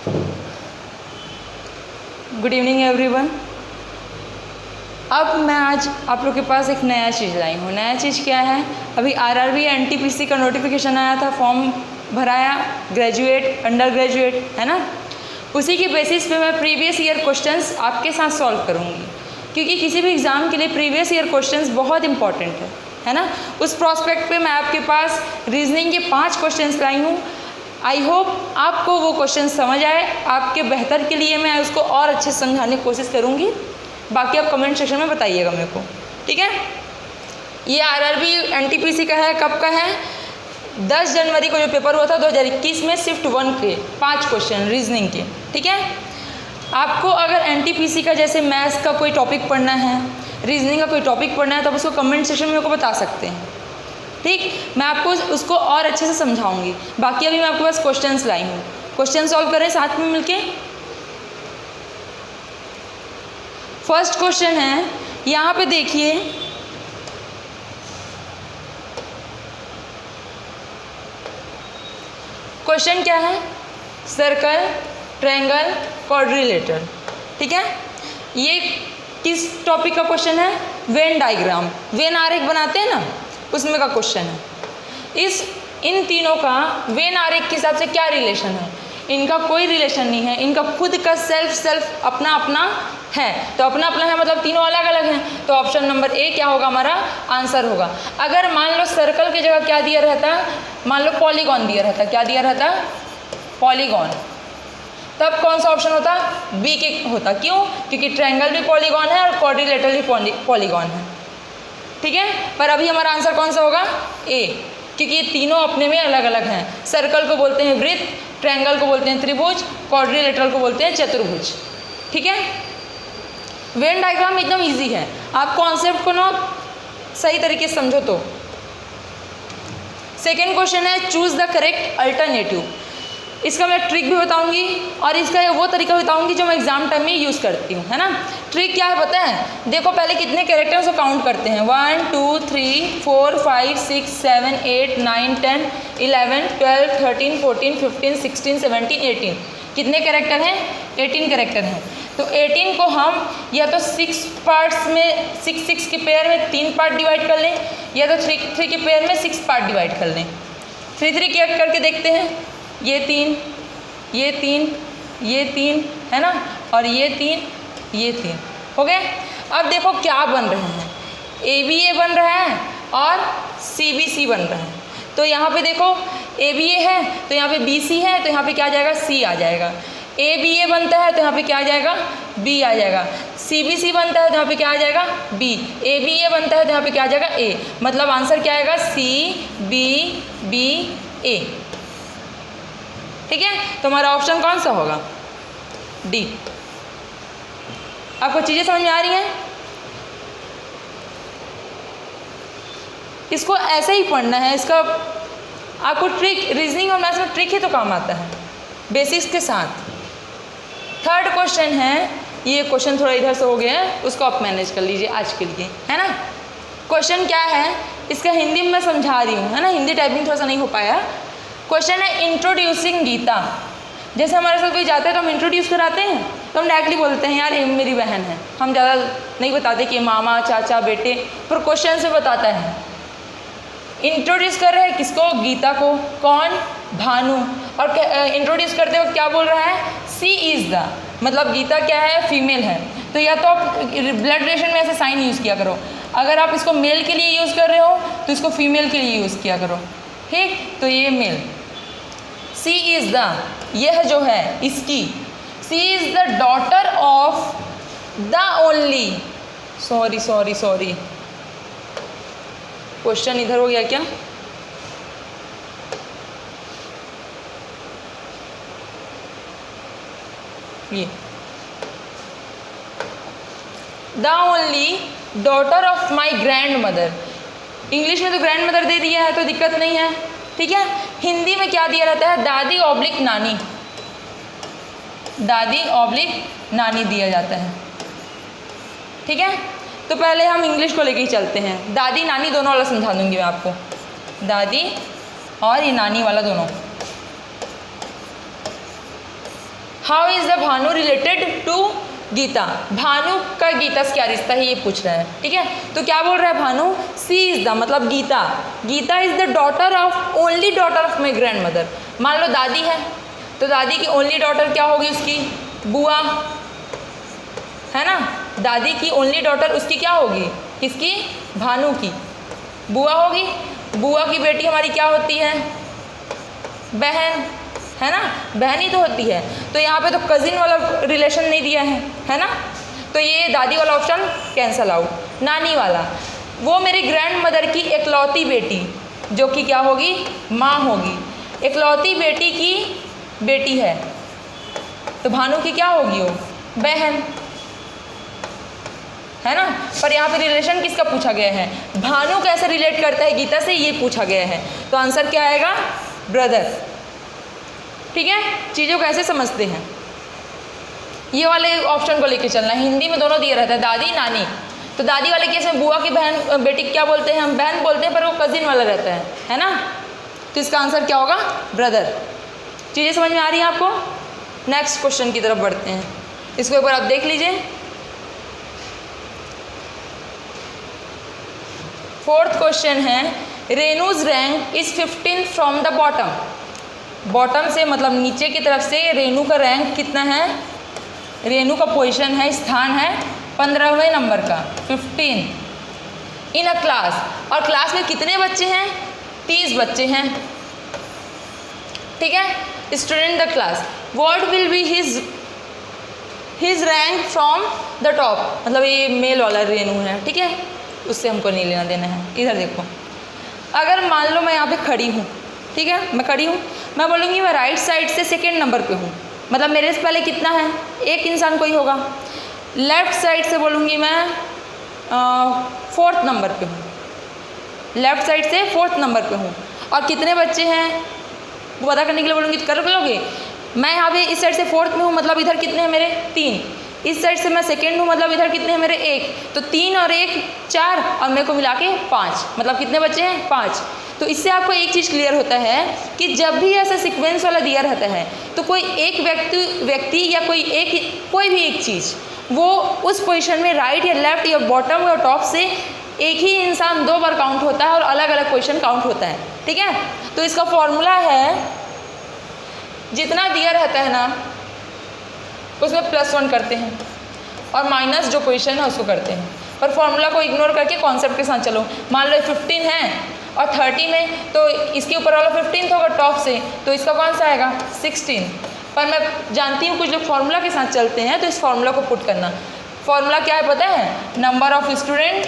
Good evening everyone. अब मैं आज आप लोग के पास एक नया चीज़ लाई हूँ। नया चीज़ क्या है? अभी आरआरबी एनटीपीसी का नोटिफिकेशन आया था, फॉर्म भराया, ग्रेजुएट, अंडर ग्रेजुएट, है ना। उसी के बेसिस पे मैं प्रीवियस ईयर क्वेश्चंस आपके साथ सॉल्व करूँगी, क्योंकि किसी भी एग्ज़ाम के लिए प्रीवियस ईयर क्वेश्चंस बहुत इंपॉर्टेंट है ना। उस प्रोस्पेक्ट पे मैं आपके पास रीजनिंग के 5 क्वेश्चंस लाई हूँ। आई होप आपको वो क्वेश्चन समझ आए। आपके बेहतर के लिए मैं उसको और अच्छे से समझाने की कोशिश करूँगी। बाकी आप कमेंट सेक्शन में बताइएगा मेरे को, ठीक है। ये आरआरबी एनटीपीसी का है। कब का है? 10 जनवरी को जो पेपर हुआ था 2021 में, शिफ्ट 1 के 5 क्वेश्चन रीजनिंग के, ठीक है। आपको अगर एनटीपीसी का जैसे मैथ्स का कोई टॉपिक पढ़ना है, रीजनिंग का कोई टॉपिक पढ़ना है, तो आप उसको कमेंट सेक्शन में मेरे को बता सकते हैं, ठीक। मैं आपको उसको और अच्छे से समझाऊंगी। बाकी अभी मैं आपके पास क्वेश्चंस लाई हूँ, क्वेश्चन सॉल्व करें साथ में मिलके। फर्स्ट क्वेश्चन है, यहाँ पे देखिए, क्वेश्चन क्या है? सर्कल, ट्रायंगल, क्वाड्रिलेटरल, ठीक है। ये किस टॉपिक का क्वेश्चन है? वेन डायग्राम, वेन आरेख बनाते हैं ना, उसमें का क्वेश्चन है। इन तीनों का वेन आरेख के हिसाब से क्या रिलेशन है? इनका कोई रिलेशन नहीं है, इनका खुद का सेल्फ अपना अपना है। तो अपना अपना है मतलब तीनों अलग अलग हैं। तो ऑप्शन नंबर ए क्या होगा? हमारा आंसर होगा। अगर मान लो सर्कल की जगह क्या दिया रहता, मान लो पॉलीगॉन दिया रहता, क्या दिया रहता? पॉलीगॉन, तब कौन सा ऑप्शन होता? बी के होता। क्यों? क्योंकि ट्रायंगल भी पॉलीगॉन है और क्वाड्रिलेटरल भी पॉलीगॉन है, ठीक है। पर अभी हमारा आंसर कौन सा होगा? ए, क्योंकि ये तीनों अपने में अलग अलग हैं। सर्कल को बोलते हैं वृत्त, ट्रायंगल को बोलते हैं त्रिभुज, क्वाड्रिलेटरल को बोलते हैं चतुर्भुज, ठीक है। वेन डायग्राम एकदम इजी है, आप कॉन्सेप्ट को ना सही तरीके से समझो तो। सेकेंड क्वेश्चन है, चूज द करेक्ट अल्टरनेटिव। इसका मैं ट्रिक भी बताऊंगी और इसका वो तरीका बताऊंगी जो मैं एग्जाम टाइम में यूज़ करती हूँ, है ना। ट्रिक क्या है पता है? देखो पहले कितने कैरेक्टर्स को काउंट करते हैं। 1 2 3 4 5 6 7 8 9 10 11 12 13 14 15 16 17 18। कितने कैरेक्टर हैं? 18 कैरेक्टर हैं। तो 18 को हम या तो 6 पार्ट्स में 6 के पेयर में 3 पार्ट डिवाइड कर लें, या तो 3 के पेयर में 6 पार्ट डिवाइड कर लें। 3 क्या करके देखते हैं? ये 3, ये 3, ये 3, है ना, और ये 3, ये 3 हो गए। अब देखो क्या बन रहे हैं, ABA बन रहा है और CBC बन रहा है। तो यहाँ पे देखो ABA है तो यहाँ पे BC है, तो यहाँ पे क्या आ जाएगा? C आ जाएगा। ABA बनता है तो यहाँ पे क्या आ जाएगा? B आ जाएगा। CBC बनता है तो यहाँ पे क्या आ जाएगा? B। ABA बनता है तो यहाँ पे क्या आ जाएगा? A। मतलब आंसर क्या आएगा? CBBA, ठीक है। तो हमारा ऑप्शन कौन सा होगा? डी। आपको चीज़ें समझ में आ रही हैं? इसको ऐसे ही पढ़ना है। इसका आपको ट्रिक, रीजनिंग और मैथ्स में ट्रिक ही तो काम आता है, बेसिक्स के साथ। थर्ड क्वेश्चन है, ये क्वेश्चन थोड़ा इधर से हो गया है, उसको आप मैनेज कर लीजिए आज के लिए, है ना। क्वेश्चन क्या है? इसका हिंदी में मैं समझा रही हूँ, है ना, हिंदी टाइपिंग थोड़ा सा नहीं हो पाया। क्वेश्चन है इंट्रोड्यूसिंग गीता। जैसे हमारे साथ कोई जाता है तो हम इंट्रोड्यूस कराते हैं, तो हम डायरेक्टली बोलते हैं यार ये मेरी बहन है। हम ज़्यादा नहीं बताते कि मामा, चाचा, बेटे, पर क्वेश्चन से बताता है। इंट्रोड्यूस कर रहे हैं किसको? गीता को। कौन? भानु। और इंट्रोड्यूस करते वक्त क्या बोल रहा है? सी इज़ द, मतलब गीता क्या है? फीमेल है। तो या तो आप ब्लड रिलेशन में ऐसे साइन यूज़ किया करो। अगर आप इसको मेल के लिए यूज़ कर रहे हो तो इसको फीमेल के लिए यूज़ किया करो, ठीक। तो ये मेल। सी इज़ द, यह जो है इसकी, she is the daughter of the only, sorry question इधर हो गया क्या? ये the only daughter of my grandmother. English में तो ग्रैंड मदर दे दिया है तो दिक्कत नहीं है, ठीक है। हिंदी में क्या दिया रहता है? दादी ऑब्लिक नानी, दादी ऑब्लिक नानी दिया जाता है, ठीक है। तो पहले हम इंग्लिश को लेके ही चलते हैं। दादी नानी दोनों वाला समझा दूंगी मैं आपको, दादी और ये नानी वाला दोनों। How is the Bhanu related to Geeta, Bhanu का गीता से क्या रिश्ता है ये पूछ रहा है, ठीक है। तो क्या बोल रहा है भानु, सी इज द मतलब Geeta, Geeta is the daughter of only daughter of my grandmother. मान लो दादी है तो दादी की ओनली डॉटर क्या होगी, उसकी बुआ, है ना। दादी की ओनली डॉटर उसकी क्या होगी, किसकी, भानु की बुआ होगी। बुआ की बेटी हमारी क्या होती है, बहन, है ना, बहन ही तो होती है। तो यहाँ पे तो कजिन वाला रिलेशन नहीं दिया है ना। तो ये दादी वाला ऑप्शन कैंसल आउट। नानी वाला, वो मेरी ग्रैंड मदर की इकलौती बेटी जो कि क्या होगी, माँ होगी। इकलौती बेटी की बेटी है तो भानु की क्या होगी, वो बहन, है ना। पर यहाँ पे रिलेशन किसका पूछा गया है, भानु कैसे रिलेट करता है गीता से, ये पूछा गया है। तो आंसर क्या आएगा, ब्रदर। ठीक है, चीज़ों को कैसे समझते हैं, ये वाले ऑप्शन को लेके चलना। हिंदी में दोनों दिया रहता है, दादी नानी। तो दादी वाले केस में बुआ की बहन बेटी क्या बोलते हैं, हम बहन बोलते हैं, पर वो कजिन वाला रहता है ना। तो इसका आंसर क्या होगा, ब्रदर। चीज़ें समझ में आ रही हैं आपको। नेक्स्ट क्वेश्चन की तरफ बढ़ते हैं, इसको एक बार आप देख लीजिए। फोर्थ क्वेश्चन है, Renu's rank is 15 from the bottom. Bottom से मतलब नीचे की तरफ से रेनू का रैंक कितना है, रेनू का पोजीशन है, स्थान है 15वें नंबर का, 15 इन अ क्लास। और क्लास में कितने बच्चे हैं, 30 बच्चे हैं, ठीक है। Student the class, what will be his rank from the top, मतलब ये मेल वाला रेनू है, ठीक है, उससे हमको नहीं लेना देना है। इधर देखो, अगर मान लो मैं यहाँ पे खड़ी हूँ, ठीक है, मैं खड़ी हूँ, मैं बोलूँगी मैं राइट साइड से सेकेंड नंबर पे हूँ, मतलब मेरे से पहले कितना है, एक इंसान कोई होगा। लेफ़्ट साइड से बोलूँगी मैं 4th नंबर पे हूँ, लेफ़्ट साइड से 4th नंबर पे हूँ, और कितने बच्चे हैं वो पता करने के लिए बोलूँगी, तो कर लोगे। मैं यहाँ पे इस साइड से 4th में हूँ, मतलब इधर कितने हैं मेरे, 3। इस साइड से मैं सेकेंड हूँ, मतलब इधर कितने हैं मेरे, 1। तो 3 और 1 4, और मेरे को मिला के 5, मतलब कितने बच्चे हैं, 5। तो इससे आपको एक चीज़ क्लियर होता है कि जब भी ऐसा सीक्वेंस वाला दिया रहता है तो कोई एक व्यक्ति या कोई भी एक चीज़ वो उस पोजीशन में राइट या लेफ्ट या बॉटम या टॉप से एक ही इंसान 2 बार काउंट होता है और अलग अलग पोजीशन काउंट होता है, ठीक है। तो इसका फॉर्मूला है, जितना दिया रहता है ना उसमें +1 करते हैं और माइनस जो पोजीशन है उसको करते हैं। पर फॉर्मूला को इग्नोर करके कॉन्सेप्ट के साथ चलो। मान लो 15 है और 30 में, तो इसके ऊपर वाला 15 होगा टॉप से, तो इसका कौन सा आएगा, 16। पर मैं जानती हूँ कुछ लोग फॉर्मूला के साथ चलते हैं, तो इस फॉर्मूला को पुट करना। फॉर्मूला क्या है पता है, नंबर ऑफ स्टूडेंट,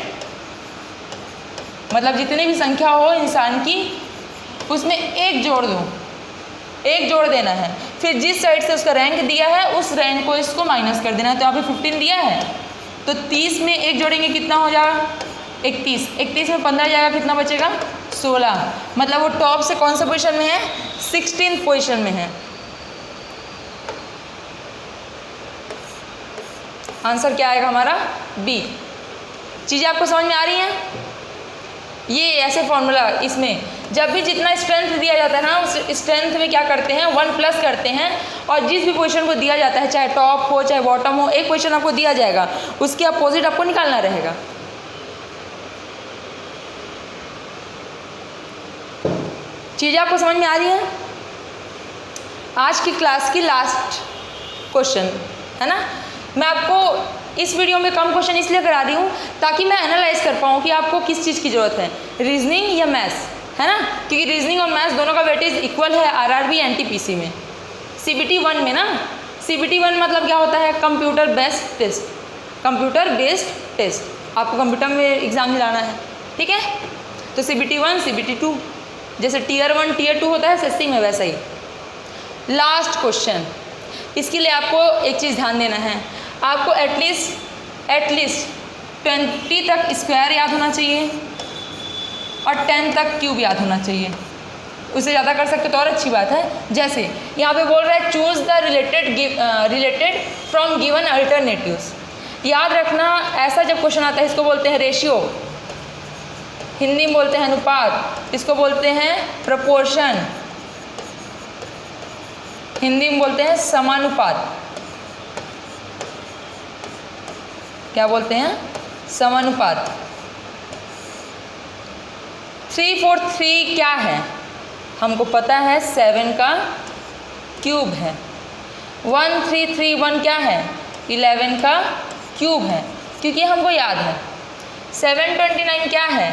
मतलब जितनी भी संख्या हो इंसान की उसमें 1 जोड़ दो, 1 जोड़ देना है। फिर जिस साइड से उसका रैंक दिया है उस रैंक को इसको माइनस कर देना है। तो यहाँ पे 15 दिया है तो 30 में 1 जोड़ेंगे कितना हो जाएगा, 31। 31 में 15 जाएगा, कितना बचेगा, 16। मतलब वो टॉप से कौन सा पोजीशन में है, 16th पोजीशन में है। आंसर क्या आएगा हमारा, बी। चीज़ें आपको समझ में आ रही हैं। ये ऐसे फॉर्मूला, इसमें जब भी जितना स्ट्रेंथ दिया जाता है ना उस स्ट्रेंथ में क्या करते हैं, 1 प्लस करते हैं, और जिस भी पोजीशन को दिया जाता है, चाहे टॉप हो चाहे बॉटम हो, एक पोजीशन आपको दिया जाएगा, उसके अपोजिट आपको निकालना रहेगा। चीज़ें आपको समझ में आ रही हैं। आज की क्लास की लास्ट क्वेश्चन है ना। मैं आपको इस वीडियो में कम क्वेश्चन इसलिए करा रही हूँ ताकि मैं एनालाइज कर पाऊँ कि आपको किस चीज़ की ज़रूरत है, रीजनिंग या मैथ्स, है ना। क्योंकि रीजनिंग और मैथ्स दोनों का वेटेज इक्वल है आरआरबी एनटीपीसी में। सीबीटी 1 में ना, सीबीटी 1 मतलब क्या होता है, computer based test, computer based test. आपको कंप्यूटर में एग्ज़ाम दिलाना है, ठीक है। तो सीबीटी 1 सीबीटी 2, जैसे टीयर 1 टीयर 2 होता है एसएससी में, वैसा ही। लास्ट क्वेश्चन, इसके लिए आपको एक चीज़ ध्यान देना है, आपको एटलीस्ट 20 तक स्क्वायर याद होना चाहिए और 10 तक क्यूब याद होना चाहिए। उससे ज़्यादा कर सकते तो और अच्छी बात है। जैसे यहाँ पे बोल रहा है choose the related from given alternatives. याद रखना, ऐसा जब क्वेश्चन आता है इसको बोलते हैं रेशियो, हिंदी में बोलते हैं अनुपात, इसको बोलते हैं प्रपोर्शन, हिंदी में बोलते हैं समानुपात। क्या बोलते हैं? समानुपात। 3/4 क्या है? हमको पता है 7 का क्यूब है। 1331 क्या है? 11 का क्यूब है, क्योंकि हमको याद है। 729 क्या है?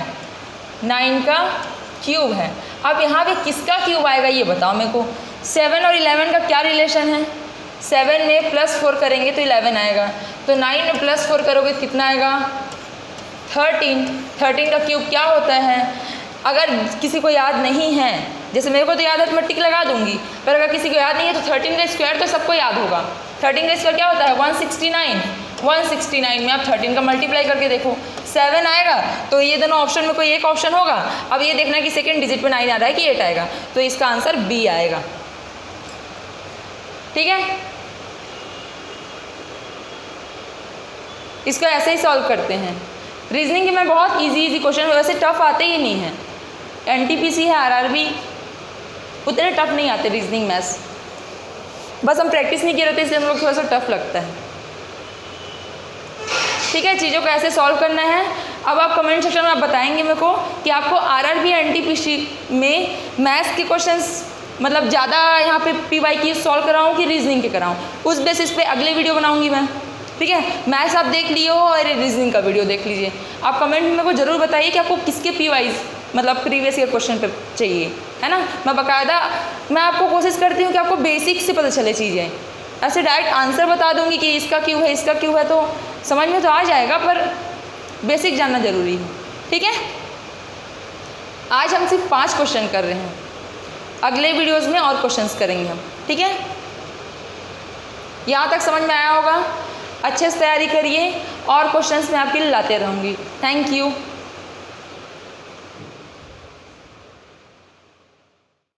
9 का क्यूब है। अब यहाँ पे किसका क्यूब आएगा ये बताओ मेरे को। 7 और 11 का क्या रिलेशन है? 7 में +4 करेंगे तो 11 आएगा, तो 9 में +4 करोगे तो कितना आएगा? 13। 13 का क्यूब क्या होता है? अगर किसी को याद नहीं है, जैसे मेरे को तो याद है तो मैं टिक लगा दूंगी, पर अगर किसी को याद नहीं है तो 13 का स्क्वायर तो सबको याद होगा। 13 का स्क्वायर क्या होता है? 169। 169 में आप 13 का मल्टीप्लाई करके देखो, 7 आएगा, तो ये दोनों ऑप्शन में कोई एक ऑप्शन होगा। अब ये देखना कि सेकेंड डिजिट पे 9 आ रहा है कि 8 आएगा, तो इसका आंसर बी आएगा। ठीक है, इसको ऐसे ही सॉल्व करते हैं। रीजनिंग के मैं बहुत इजी क्वेश्चन, वैसे टफ आते ही नहीं हैं। एनटीपीसी है, आरआरबी, उतने टफ नहीं आते रीजनिंग मैथ्स, बस हम प्रैक्टिस नहीं किए रहते इसलिए हम लोग थोड़ा सा टफ लगता है। ठीक है, चीज़ों को ऐसे सॉल्व करना है। अब आप कमेंट सेक्शन में आप बताएंगे मेरे को कि आपको आरआरबी एनटीपीसी में मैथ्स के क्वेश्चंस मतलब ज़्यादा यहाँ पे PYQ सॉल्व कराऊँ कि रीजनिंग के कराऊँ। उस बेसिस पे अगले वीडियो बनाऊँगी मैं। ठीक है, मैथ्स आप देख लिए हो और रीजनिंग का वीडियो देख लीजिए। आप कमेंट में मेरे को ज़रूर बताइए कि आपको किसके PY मतलब प्रीवियस ईयर क्वेश्चन पे चाहिए, है ना। मैं बाकायदा मैं आपको कोशिश करती हूँ कि आपको बेसिक से पता चले चीज़ें। ऐसे डायरेक्ट आंसर बता दूँगी कि इसका क्यों है, इसका क्यों है, तो समझ में तो आ जाएगा, पर बेसिक जानना ज़रूरी है। ठीक है, आज हम सिर्फ 5 क्वेश्चन कर रहे हैं, अगले वीडियोज़ में और क्वेश्चंस करेंगे हम। ठीक है, यहाँ तक समझ में आया होगा। अच्छे से तैयारी करिए और क्वेश्चंस मैं आपके लिए लाते रहूँगी। Thank you.